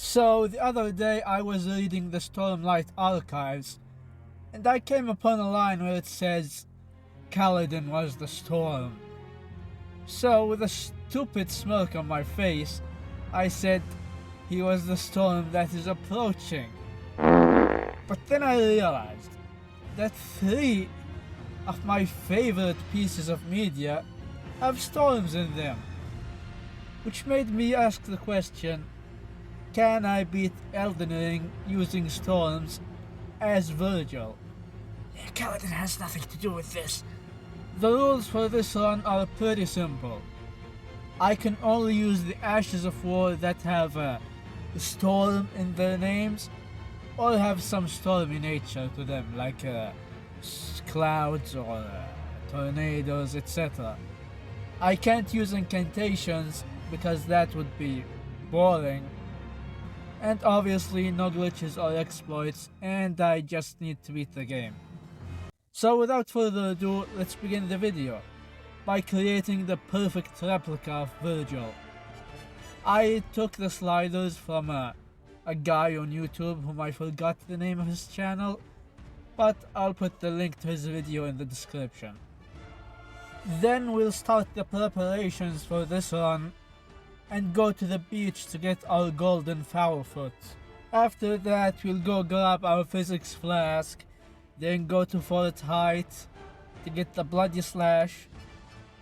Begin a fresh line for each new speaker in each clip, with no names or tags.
So the other day I was reading the Stormlight archives, and I came upon a line where it says, Kaladin was the storm. So with a stupid smirk on my face, I said, he was the storm that is approaching. But then I realized that 3 of my favorite pieces of media have storms in them, which made me ask the question, can I beat Elden Ring using storms as Vergil?
Kaladin has nothing to do with this.
The rules for this run are pretty simple. I can only use the Ashes of War that have a storm in their names, or have some stormy nature to them, like clouds or tornadoes, etc. I can't use incantations because that would be boring, and obviously no glitches or exploits, and I just need to beat the game. So without further ado, let's begin the video by creating the perfect replica of Vergil. I took the sliders from a guy on YouTube whom I forgot the name of his channel, but I'll put the link to his video in the description. Then we'll start the preparations for this run and go to the beach to get our golden foul foot. After that we'll go grab our physics flask, then go to Fort Height to get the bloody slash,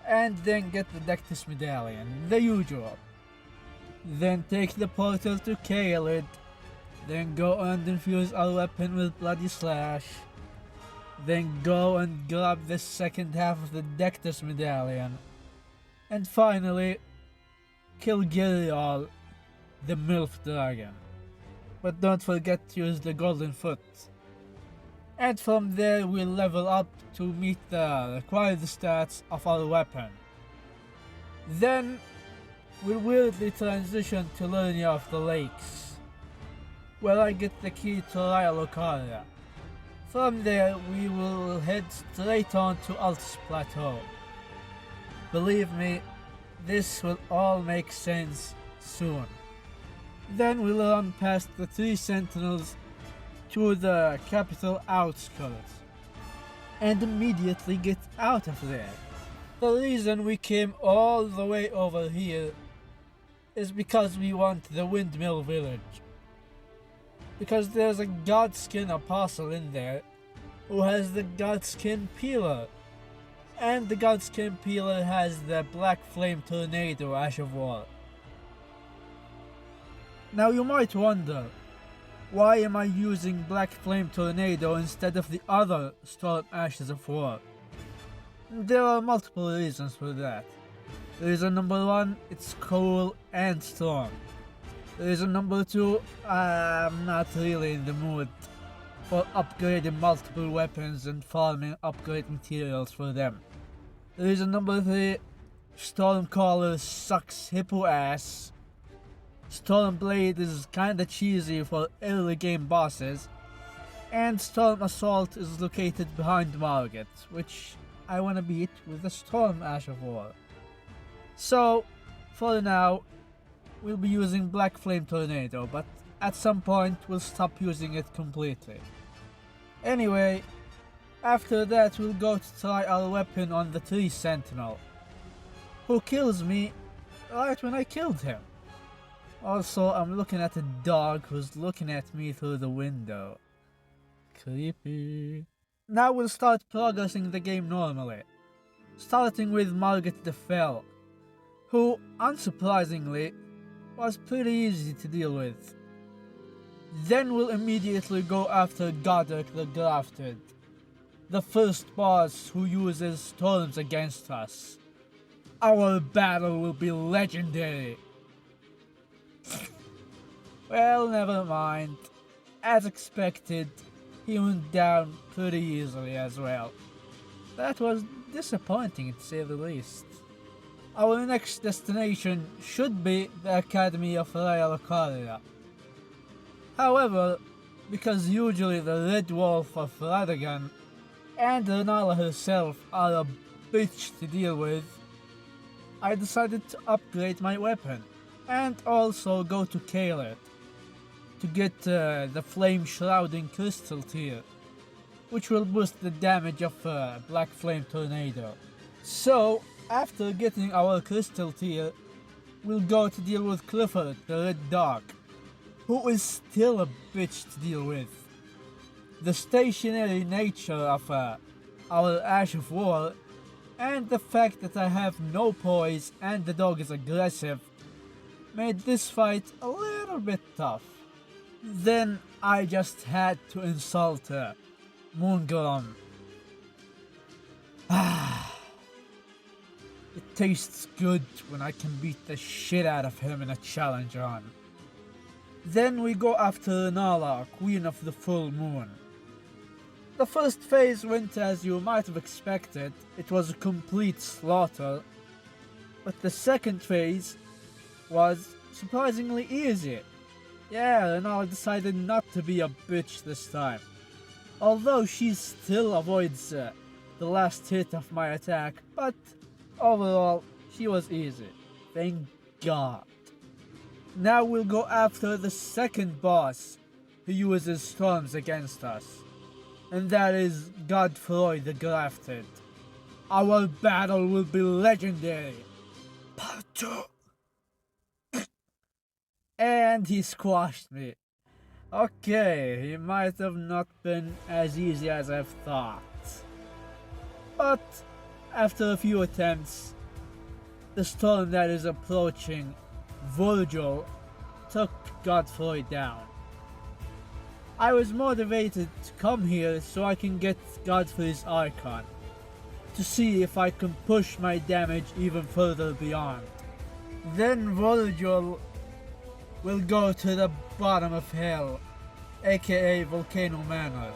and then get the Dectus medallion, the usual. Then take the portal to Caelid, then go and infuse our weapon with bloody slash, then go and grab the second half of the Dectus medallion, and finally kill Girial, the MILF dragon. But don't forget to use the golden foot. And from there we'll level up to meet the required stats of our weapon. Then we'll weirdly transition to Liurnia of the Lakes, where I get the key to Raya Lucaria. From there we will head straight on to Altus Plateau. Believe me, this will all make sense soon. Then we'll run past the 3 sentinels to the capital outskirts and immediately get out of there. The reason we came all the way over here is because we want the Windmill Village. Because there's a Godskin Apostle in there who has the Godskin Peeler. And the Godskin Peeler has the Black Flame Tornado Ash of War. Now you might wonder, why am I using Black Flame Tornado instead of the other Storm Ashes of War? There are multiple reasons for that. Reason number 1, it's cool and strong. Reason number 2, I'm not really in the mood for upgrading multiple weapons and farming upgrade materials for them. Reason number 3, Stormcaller sucks hippo ass. Stormblade is kinda cheesy for early game bosses, and Storm Assault is located behind Margit, which I wanna beat with the Storm Ash of War. So, for now, we'll be using Black Flame Tornado, but at some point we'll stop using it completely. Anyway, after that we'll go to try our weapon on the tree sentinel, who kills me right when I killed him. Also, I'm looking at a dog who's looking at me through the window. Creepy. Now we'll start progressing the game normally, starting with Margit the Fell, who, unsurprisingly, was pretty easy to deal with. Then we'll immediately go after Godric the Grafted, the first boss who uses storms against us. Our battle will be legendary. Well, never mind. As expected, he went down pretty easily as well. That was disappointing to say the least. Our next destination should be the Academy of Raya Lucaria. However, because usually the Red Wolf of Radagon and Renala herself are a bitch to deal with, I decided to upgrade my weapon and also go to Caelid. to get the flame shrouding crystal tier, which will boost the damage of Black Flame Tornado. So, after getting our crystal tier, we'll go to deal with Clifford, the Red Dog, who is still a bitch to deal with. The stationary nature of our Ash of War, and the fact that I have no poise and the dog is aggressive, made this fight a little bit tough. Then I just had to insult Moongrom. It tastes good when I can beat the shit out of him in a challenge run. Then we go after Nala, Queen of the Full Moon. The first phase went as you might have expected, it was a complete slaughter. But the second phase was surprisingly easy. Yeah, Nala decided not to be a bitch this time. Although she still avoids the last hit of my attack, but overall, she was easy. Thank God. Now we'll go after the second boss who uses storms against us. And that is Godfrey the Grafted. Our battle will be legendary. Part 2. And he squashed me. Okay, he might have not been as easy as I've thought. But after a few attempts, the storm that is approaching, Vergil, took Godfrey down. I was motivated to come here so I can get Godfrey's icon, to see if I can push my damage even further beyond. Then Vergil will go to the bottom of hell, aka Volcano Manor,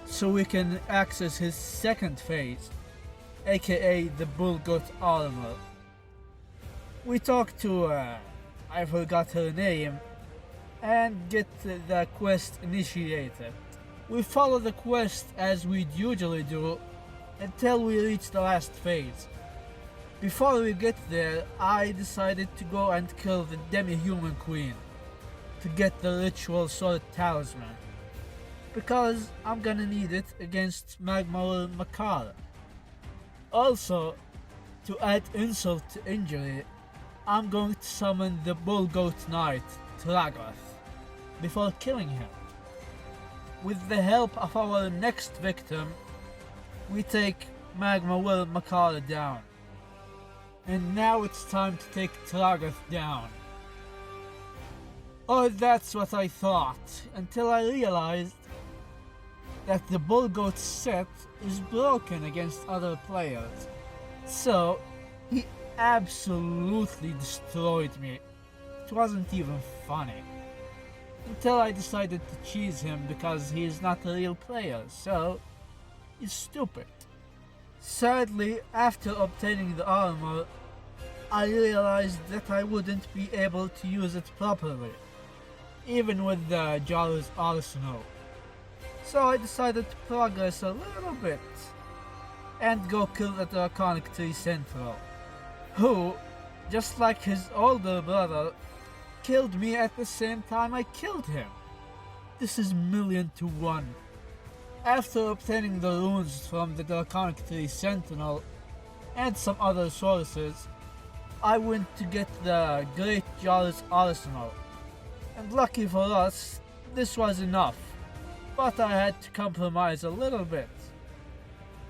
so we can access his second phase, aka the Bull Goat Armor. We talk to, I forgot her name, and get the quest initiated. We follow the quest as we'd usually do until we reach the last phase. Before we get there, I decided to go and kill the demi-human queen to get the ritual sword talisman, because I'm gonna need it against Magma Makara. Also, to add insult to injury, I'm going to summon the Bull Goat Knight, Tragoth, before killing him. With the help of our next victim, we take Magma Will Makara down. And now it's time to take Tragoth down. Or that's what I thought, until I realized that the Bull Goat set is broken against other players. So, he absolutely destroyed me. It wasn't even funny. Until I decided to cheese him because he is not a real player, so he's stupid. Sadly, after obtaining the armor, I realized that I wouldn't be able to use it properly, even with the Jaru's arsenal. So I decided to progress a little bit and go kill the Draconic Tree Central, who, just like his older brother, killed me at the same time I killed him. This is 1,000,000 to 1. After obtaining the runes from the Draconic Tree Sentinel and some other sources, I went to get the Great Jarl's Arsenal, and lucky for us, this was enough, but I had to compromise a little bit.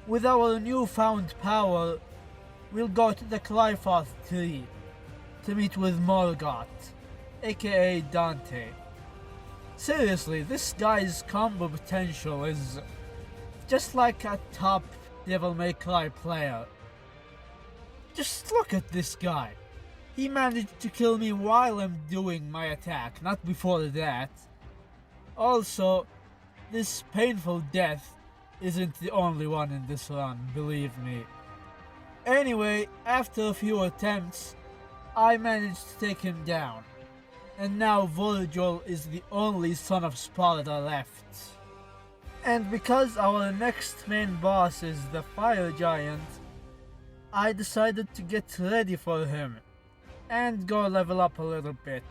With our newfound power, we'll go to the Clyfoth Tree to meet with Morgoth, aka Dante. Seriously, this guy's combo potential is just like a top Devil May Cry player. Just look at this guy. He managed to kill me while I'm doing my attack, not before that. Also, this painful death isn't the only one in this run, believe me. Anyway, after a few attempts, I managed to take him down. And now Vergil is the only son of Sparta left. And because our next main boss is the Fire Giant, I decided to get ready for him and go level up a little bit.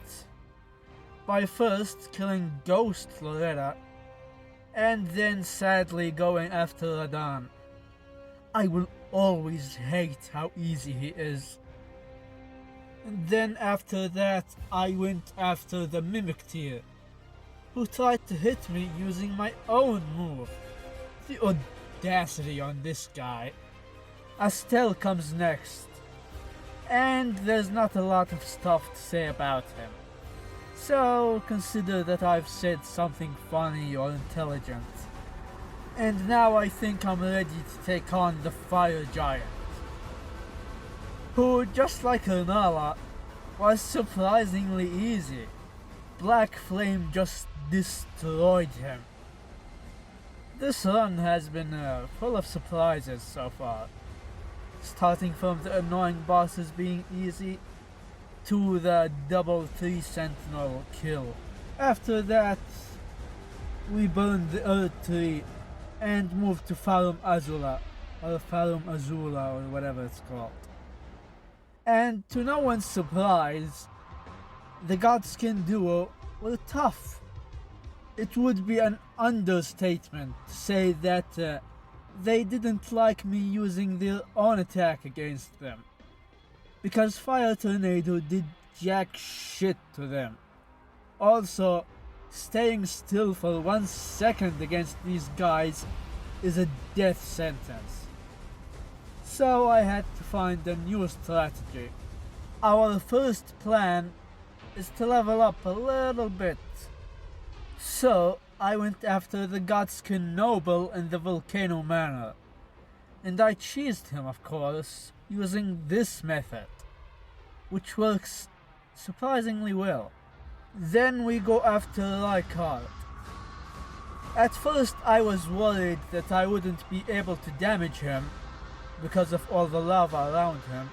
by first killing Ghost Loretta, and then sadly going after Radan. I will always hate how easy he is. And then after that, I went after the Mimic Tier, who tried to hit me using my own move. The audacity on this guy. Astel comes next, and there's not a lot of stuff to say about him. So consider that I've said something funny or intelligent. And now I think I'm ready to take on the Fire Giant, who, just like Renala, was surprisingly easy. Black Flame just destroyed him. This run has been full of surprises so far, starting from the annoying bosses being easy to the double 3 Sentinel kill. After that, we burned the Earth Tree and moved to Farum Azula, or Farum Azula, or whatever it's called. And to no one's surprise, the Godskin duo were tough. It would be an understatement to say that they didn't like me using their own attack against them, because Fire Tornado did jack shit to them. Also, staying still for 1 second against these guys is a death sentence. So I had to find a new strategy. Our first plan is to level up a little bit. So I went after the Godskin Noble in the Volcano Manor, and I cheesed him, of course, using this method, which works surprisingly well. Then we go after Rykard. At first I was worried that I wouldn't be able to damage him because of all the lava around him,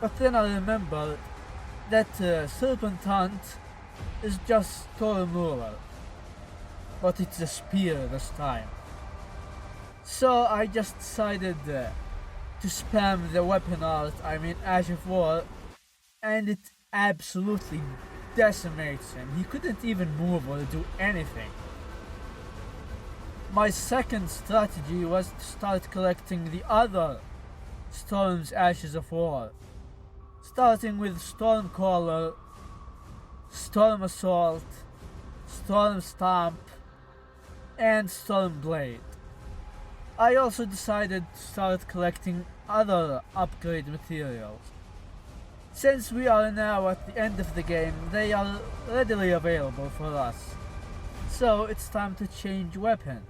but then I remembered that Serpent Hunt is just Storm Ruler, but it's a spear this time. So I just decided to spam the weapon art, Ash of War, and it absolutely decimates him. He couldn't even move or do anything. My second strategy was to start collecting the other Storm's Ashes of War, starting with Stormcaller, Storm Assault, Storm Stomp, and Storm Blade. I also decided to start collecting other upgrade materials. Since we are now at the end of the game, they are readily available for us. So it's time to change weapons.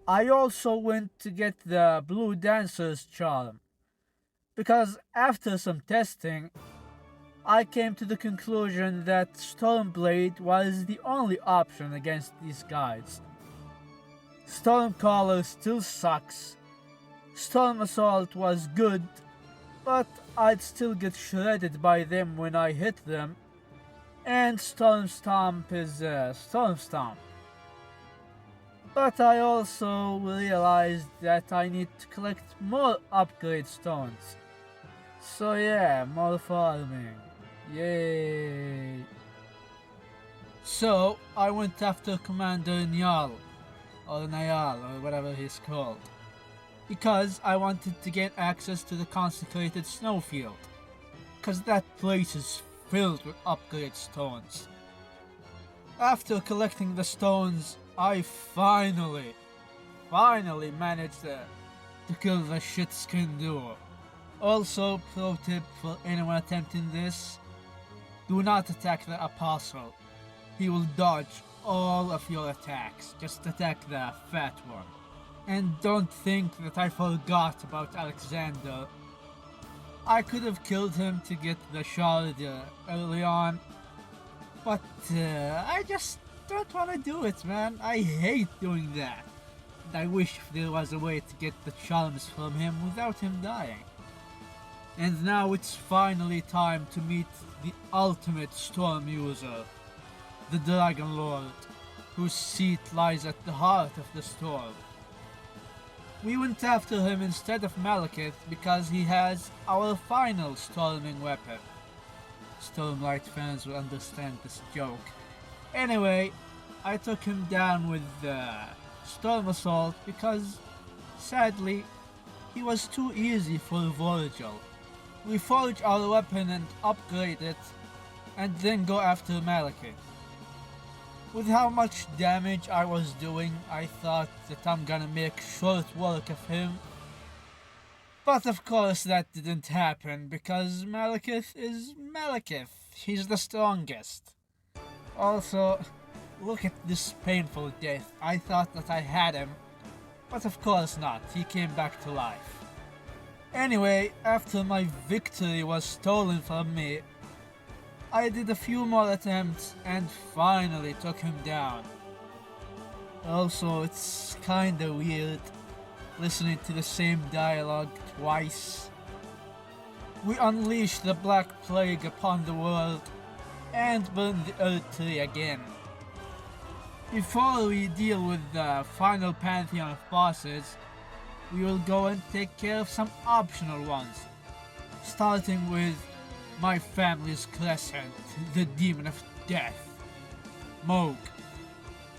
I also went to get the Blue Dancer's Charm, because after some testing, I came to the conclusion that Stormblade was the only option against these guys. Stormcaller still sucks, Storm Assault was good, but I'd still get shredded by them when I hit them, and Storm Stomp is Storm Stomp. But I also realized that I need to collect more upgrade stones. So yeah, more farming. Yay! So I went after Commander Nyal, or Nyal, or whatever he's called, because I wanted to get access to the consecrated snowfield, because that place is filled with upgrade stones. After collecting the stones, I finally managed to kill the shitskin duo. Also, pro tip for anyone attempting this, do not attack the Apostle. He will dodge all of your attacks. Just attack the fat one. And don't think that I forgot about Alexander. I could have killed him to get the shard early on, but I just don't want to do it, man. I hate doing that. And I wish there was a way to get the charms from him without him dying. And now it's finally time to meet the ultimate storm user, the Dragon Lord, whose seat lies at the heart of the storm. We went after him instead of Malekith because he has our final storming weapon, Stormlight fans will understand this joke. Anyway, I took him down with Storm Assault because, sadly, he was too easy for Vergil. We forge our weapon and upgrade it, and then go after Malekith. With how much damage I was doing, I thought that I'm gonna make short work of him. But of course that didn't happen, because Malekith is Malekith. He's the strongest. Also, look at this painful death. I thought that I had him, but of course not. He came back to life. Anyway, after my victory was stolen from me, I did a few more attempts and finally took him down. Also, it's kinda weird listening to the same dialogue twice. We unleash the Black Plague upon the world and burn the Earth Tree again. Before we deal with the final pantheon of bosses, we will go and take care of some optional ones, starting with my family's crescent, the demon of death, Moog.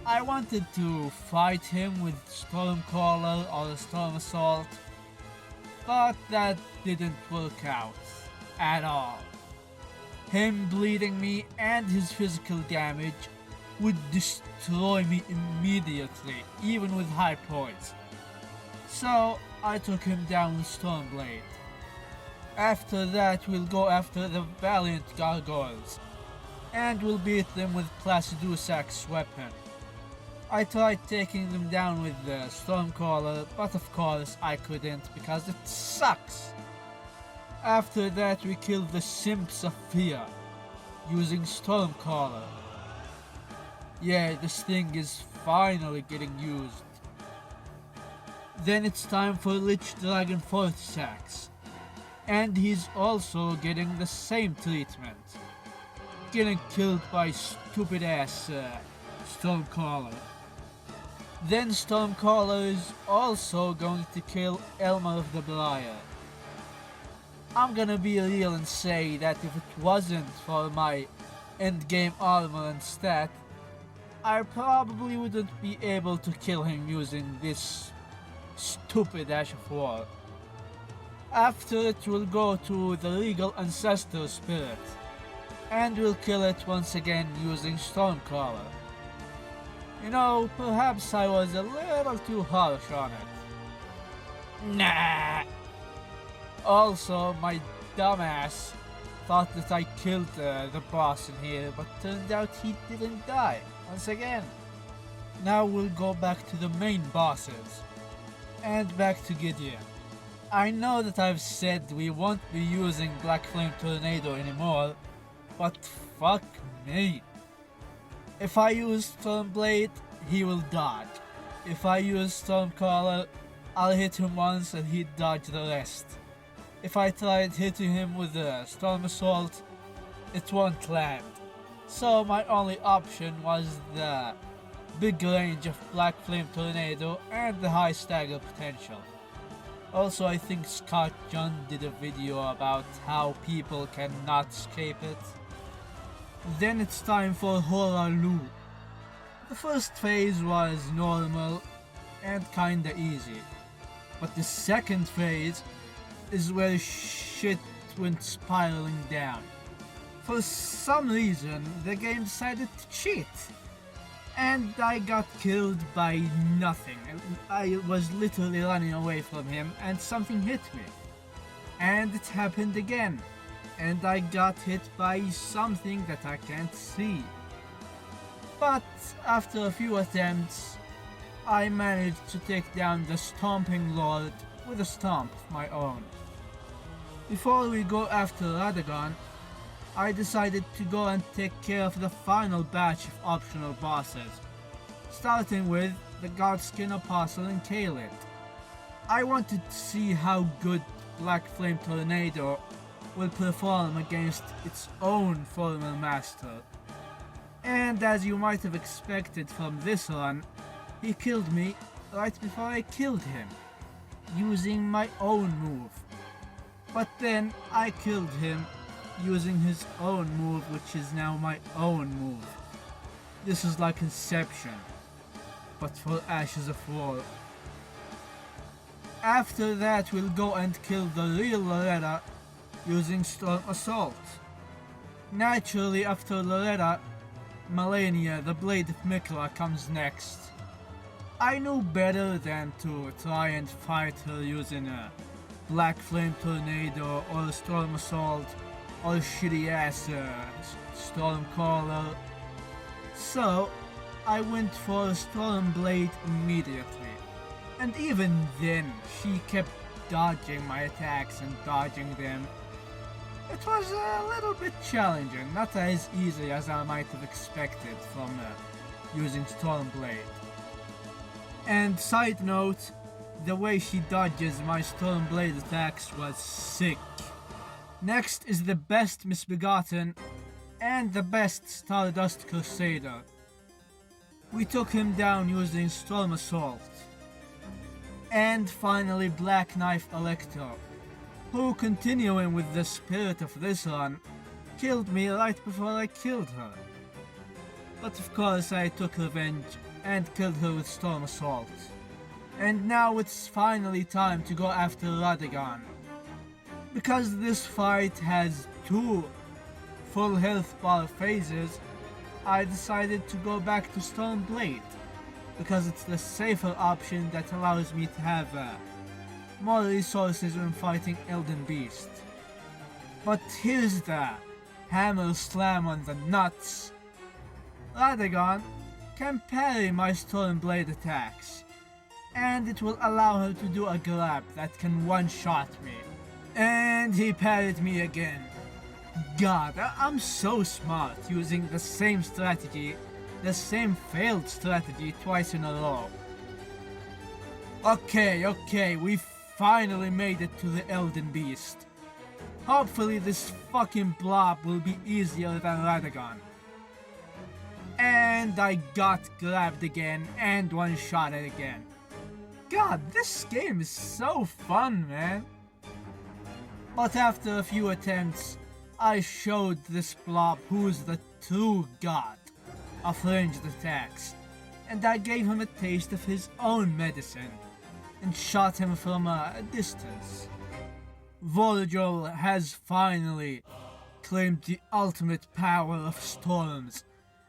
I wanted to fight him with Stormcaller or Storm Assault, but that didn't work out at all. Him bleeding me and his physical damage would destroy me immediately, even with high points. So I took him down with Stormblade. After that we'll go after the Valiant Gargoyles, and we'll beat them with Placidusac's weapon. I tried taking them down with the Stormcaller, but of course I couldn't because it sucks. After that we killed the Simps of Fear, using Stormcaller. Yeah, this thing is finally getting used. Then it's time for Lich Dragon Fortisax, and he's also getting the same treatment. Getting killed by stupid ass Stormcaller. Then Stormcaller is also going to kill Elmer of the Briar. I'm gonna be real and say that if it wasn't for my endgame armor and stat, I probably wouldn't be able to kill him using this stupid Ash of War. After it we'll go to the Regal Ancestor Spirit, and we'll kill it once again using Stormcaller. You know, perhaps I was a little too harsh on it. Nah! Also, my dumbass thought that I killed the boss in here, but turned out he didn't die, once again. Now we'll go back to the main bosses, and back to Gideon. I know that I've said we won't be using Black Flame Tornado anymore, but fuck me. If I use Stormblade, he will dodge. If I use Stormcaller, I'll hit him once and he'd dodge the rest. If I tried hitting him with a Storm Assault, it won't land. So my only option was the big range of Black Flame Tornado and the high stagger potential. Also, I think Scott John did a video about how people cannot escape it. Then it's time for Horalu. The first phase was normal and kinda easy, but the second phase is where shit went spiraling down. For some reason, the game decided to cheat, and I got killed by nothing. I was literally running away from him and something hit me. And it happened again, and I got hit by something that I can't see. But after a few attempts, I managed to take down the Stomping Lord with a stomp of my own. Before we go after Radagon, I decided to go and take care of the final batch of optional bosses, starting with the Godskin Apostle and Kaled. I wanted to see how good Black Flame Tornado will perform against its own former master. And as you might have expected from this run, he killed me right before I killed him, using my own move. But then I killed him using his own move, which is now my own move. This is like Inception, but for Ashes of War. After that, we'll go and kill the real Loretta using Storm Assault. Naturally, after Loretta, Malenia, the Blade of Mikla, comes next. I knew better than to try and fight her using a Black Flame Tornado or Storm Assault or shitty ass Storm Caller. So I went for Storm Blade immediately. And even then, she kept dodging my attacks and dodging them. It was a little bit challenging, not as easy as I might have expected from using Storm Blade. And side note, the way she dodges my Storm Blade attacks was sick. Next is the best Misbegotten and the best Stardust Crusader. We took him down using Storm Assault. And finally Black Knife Electro, who, continuing with the spirit of this run, killed me right before I killed her. But of course I took revenge and killed her with Storm Assault. And now it's finally time to go after Radagon. Because this fight has 2 full health bar phases, I decided to go back to Storm Blade, because it's the safer option that allows me to have more resources when fighting Elden Beast. But here's the hammer slam on the nuts. Radagon can parry my Storm Blade attacks, and it will allow her to do a grab that can one-shot me. And he parried me again. God, I'm so smart using the same strategy, the same failed strategy twice in a row. Okay, we finally made it to the Elden Beast. Hopefully this fucking blob will be easier than Radagon. And I got grabbed again and one-shotted again. God, this game is so fun, man. But after a few attempts, I showed this blob who's the true god of ranged attacks, and I gave him a taste of his own medicine, and shot him from a distance. Vergil has finally claimed the ultimate power of storms,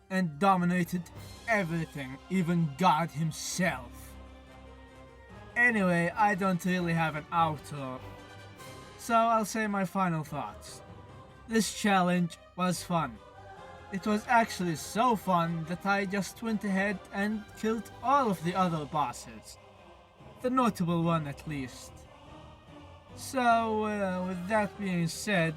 and dominated everything, even God himself. Anyway, I don't really have an outro, so I'll say my final thoughts. This challenge was fun. It was actually so fun that I just went ahead and killed all of the other bosses. The notable one at least. So, with that being said,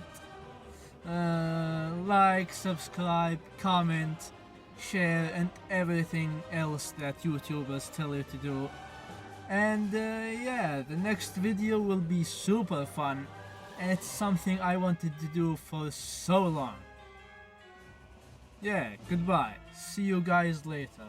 like, subscribe, comment, share, and everything else that YouTubers tell you to do. And yeah, the next video will be super fun, and it's something I wanted to do for so long. Yeah, goodbye. See you guys later.